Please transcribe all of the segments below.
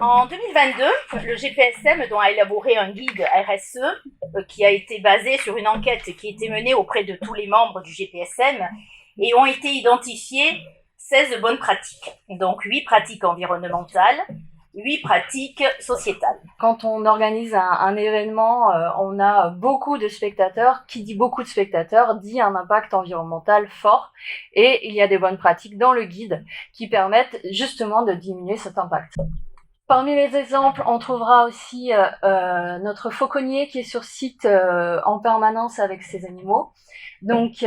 en 2022, le GPSM a élaboré un guide RSE qui a été basé sur une enquête qui a été menée auprès de tous les membres du GPSM et ont été identifiées 16 bonnes pratiques. Donc 8 pratiques environnementales, 8 pratiques sociétales. Quand on organise un événement, on a beaucoup de spectateurs. Qui dit beaucoup de spectateurs dit un impact environnemental fort. Et il y a des bonnes pratiques dans le guide qui permettent justement de diminuer cet impact. Parmi les exemples, on trouvera aussi notre fauconnier qui est sur site en permanence avec ses animaux. Donc,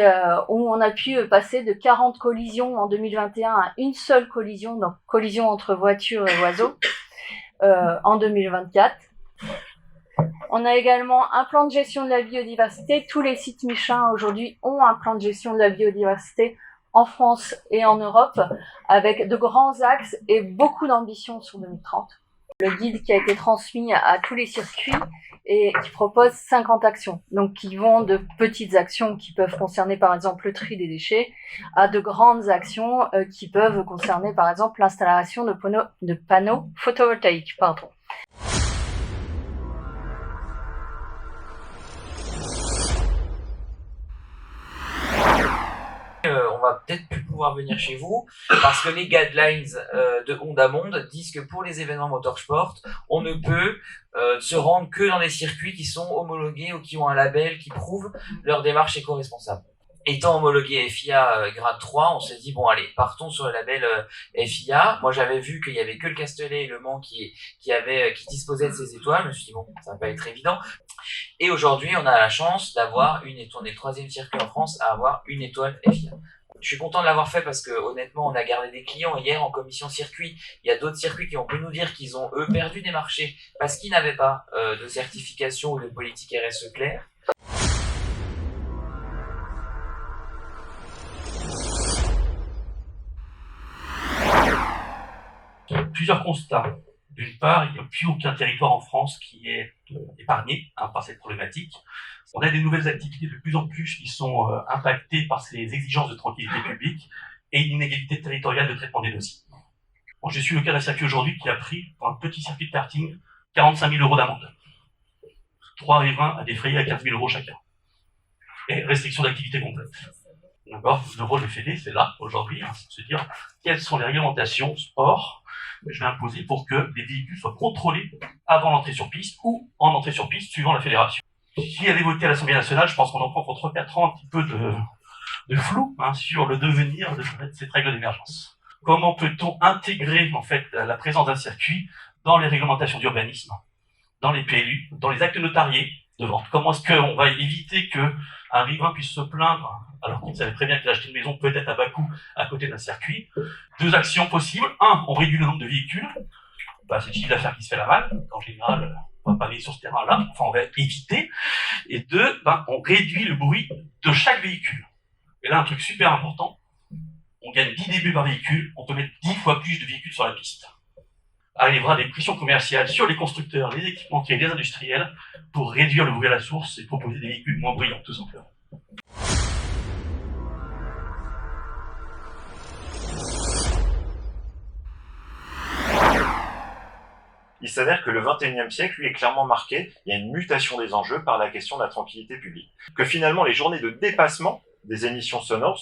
où on a pu passer de 40 collisions en 2021 à une seule collision, donc collision entre voitures et oiseaux, en 2024. On a également un plan de gestion de la biodiversité. Tous les sites Michelin aujourd'hui ont un plan de gestion de la biodiversité en France et en Europe, avec de grands axes et beaucoup d'ambition sur 2030. Le guide qui a été transmis à tous les circuits et qui propose 50 actions, donc qui vont de petites actions qui peuvent concerner par exemple le tri des déchets, à de grandes actions qui peuvent concerner par exemple l'installation de panneaux photovoltaïques. On va peut-être plus pouvoir venir chez vous parce que les guidelines de Honda Monde disent que pour les événements motorsport, on ne peut se rendre que dans des circuits qui sont homologués ou qui ont un label qui prouve leur démarche éco-responsable. Étant homologué FIA grade 3, on s'est dit bon allez, partons sur le label FIA. Moi j'avais vu qu'il y avait que le Castellet et le Mans qui disposaient de ces étoiles. Je me suis dit bon, ça va pas être évident. Et aujourd'hui, on a la chance d'avoir une étoile. On est le 3e circuit en France à avoir une étoile FIA. Je suis content de l'avoir fait parce que honnêtement, on a gardé des clients. Hier, en commission circuit, il y a d'autres circuits qui ont pu nous dire qu'ils ont eux perdu des marchés parce qu'ils n'avaient pas de certification ou de politique RSE claire. Plusieurs constats. D'une part, il n'y a plus aucun territoire en France qui est épargné par cette problématique. On a des nouvelles activités de plus en plus qui sont impactées par ces exigences de tranquillité publique et une inégalité territoriale de traitement des dossiers. Bon, je suis le cas d'un circuit aujourd'hui qui a pris, pour un petit circuit de karting, 45 000 € d'amende. 3 riverains à défrayer à 15 000 € chacun. Et restriction d'activité complète. D'accord, le rôle de Fédé, c'est là, aujourd'hui, c'est de se dire quelles sont les réglementations sport que je vais imposer pour que les véhicules soient contrôlés avant l'entrée sur piste ou en entrée sur piste, suivant la fédération. Si elle est votée à l'Assemblée nationale, je pense qu'on en prend pour 3-4 ans un petit peu de flou sur le devenir de cette règle d'émergence. Comment peut-on intégrer en fait la présence d'un circuit dans les réglementations d'urbanisme, dans les PLU, dans les actes notariés de vente? Comment est-ce qu'on va éviter qu'un riverain puisse se plaindre alors qu'il savait très bien qu'il a acheté une maison peut-être à bas coût à côté d'un circuit? 2 actions possibles. 1, on réduit le nombre de véhicules. C'est le chiffre d'affaires qui se fait la malle. En général, on va pas aller sur ce terrain-là. Enfin, on va éviter. Et 2, on réduit le bruit de chaque véhicule. Et là, un truc super important, on gagne 10 dB par véhicule. On peut mettre 10 fois plus de véhicules sur la piste. Arrivera des pressions commerciales sur les constructeurs, les équipementiers, les industriels pour réduire le bruit à la source et proposer des véhicules moins bruyants, tout simplement. Il s'avère que le XXIe siècle, lui, est clairement marqué. Il y a une mutation des enjeux par la question de la tranquillité publique. Que finalement, les journées de dépassement des émissions sonores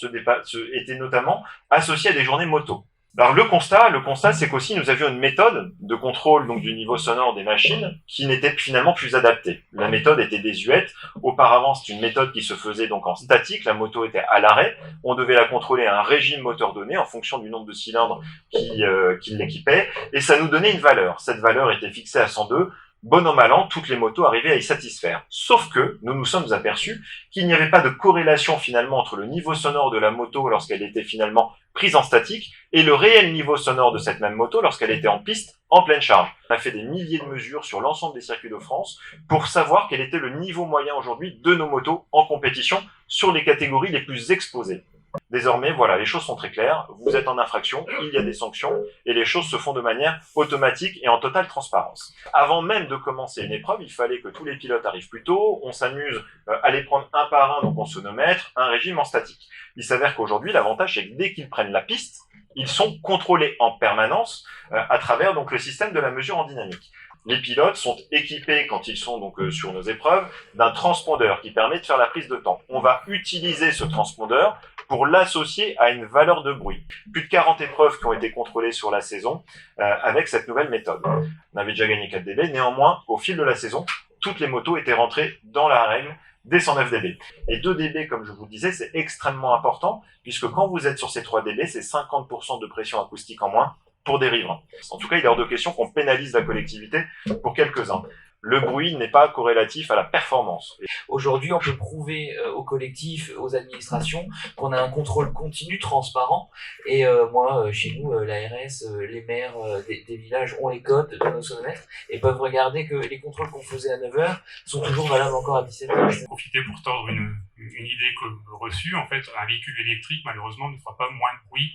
étaient notamment associées à des journées moto. Alors le constat, c'est qu'aussi nous avions une méthode de contrôle donc du niveau sonore des machines qui n'était finalement plus adaptée. La méthode était désuète. Auparavant, c'est une méthode qui se faisait donc en statique. La moto était à l'arrêt. On devait la contrôler à un régime moteur donné en fonction du nombre de cylindres qui l'équipaient, et ça nous donnait une valeur. Cette valeur était fixée à 102. Bon an mal an, toutes les motos arrivaient à y satisfaire. Sauf que nous nous sommes aperçus qu'il n'y avait pas de corrélation finalement entre le niveau sonore de la moto lorsqu'elle était finalement prise en statique et le réel niveau sonore de cette même moto lorsqu'elle était en piste en pleine charge. On a fait des milliers de mesures sur l'ensemble des circuits de France pour savoir quel était le niveau moyen aujourd'hui de nos motos en compétition sur les catégories les plus exposées. Désormais, voilà, les choses sont très claires, vous êtes en infraction, il y a des sanctions, et les choses se font de manière automatique et en totale transparence. Avant même de commencer une épreuve, il fallait que tous les pilotes arrivent plus tôt, on s'amuse à les prendre un par un, donc en sonomètre, un régime en statique. Il s'avère qu'aujourd'hui, l'avantage, c'est que dès qu'ils prennent la piste, ils sont contrôlés en permanence à travers donc le système de la mesure en dynamique. Les pilotes sont équipés, quand ils sont donc sur nos épreuves, d'un transpondeur qui permet de faire la prise de temps. On va utiliser ce transpondeur pour l'associer à une valeur de bruit. Plus de 40 épreuves qui ont été contrôlées sur la saison avec cette nouvelle méthode. On avait déjà gagné 4 dB, néanmoins, au fil de la saison, toutes les motos étaient rentrées dans la règle des 109 dB. Et 2 dB, comme je vous le disais, c'est extrêmement important, puisque quand vous êtes sur ces 3 dB, c'est 50% de pression acoustique en moins pour des riverains. En tout cas, il est hors de question qu'on pénalise la collectivité pour quelques-uns. Le bruit n'est pas corrélatif à la performance. Aujourd'hui, on peut prouver aux collectifs, aux administrations, qu'on a un contrôle continu, transparent. Et moi, chez nous, l'ARS, les maires des villages ont les codes de nos sonomètres et peuvent regarder que les contrôles qu'on faisait à 9h sont toujours valables encore à 17h. Profiter pour tordre une idée reçue. En fait, un véhicule électrique, malheureusement, ne fera pas moins de bruit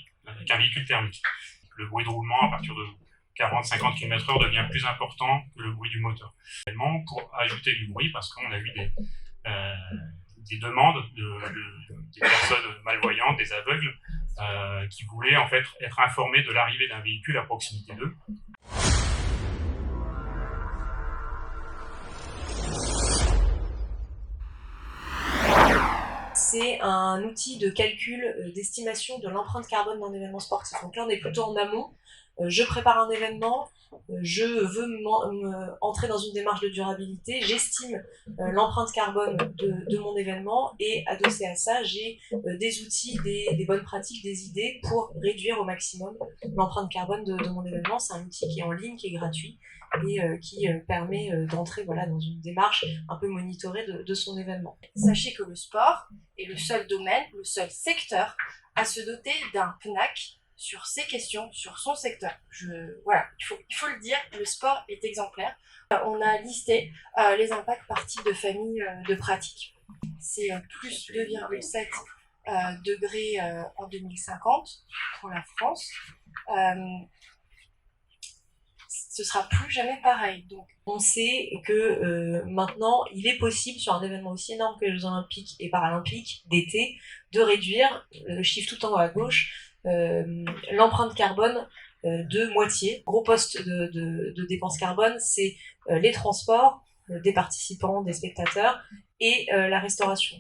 qu'un véhicule thermique. Le bruit de roulement à partir de 40-50 km/h devient plus important que le bruit du moteur. Pour ajouter du bruit, parce qu'on a eu des demandes des personnes malvoyantes, des aveugles, qui voulaient en fait être informés de l'arrivée d'un véhicule à proximité d'eux. C'est un outil de calcul d'estimation de l'empreinte carbone d'un événement sportif. Donc là, on est plutôt en amont. Je prépare un événement, je veux entrer dans une démarche de durabilité, j'estime l'empreinte carbone de mon événement et adossé à ça, j'ai des outils, des bonnes pratiques, des idées pour réduire au maximum l'empreinte carbone de mon événement. C'est un outil qui est en ligne, qui est gratuit et qui permet d'entrer dans une démarche un peu monitorée de son événement. Sachez que le sport est le seul domaine, le seul secteur à se doter d'un PNAC sur ces questions, sur son secteur. Il faut le dire, le sport est exemplaire. On a listé les impacts par type de famille de pratique. C'est plus 2,7 degrés en 2050 pour la France. Ce sera plus jamais pareil. Donc, on sait que maintenant, il est possible sur un événement aussi énorme que les Jeux Olympiques et Paralympiques d'été de réduire, le chiffre tout en haut à gauche, l'empreinte carbone de moitié. Gros poste de dépenses carbone, c'est les transports des participants, des spectateurs et la restauration.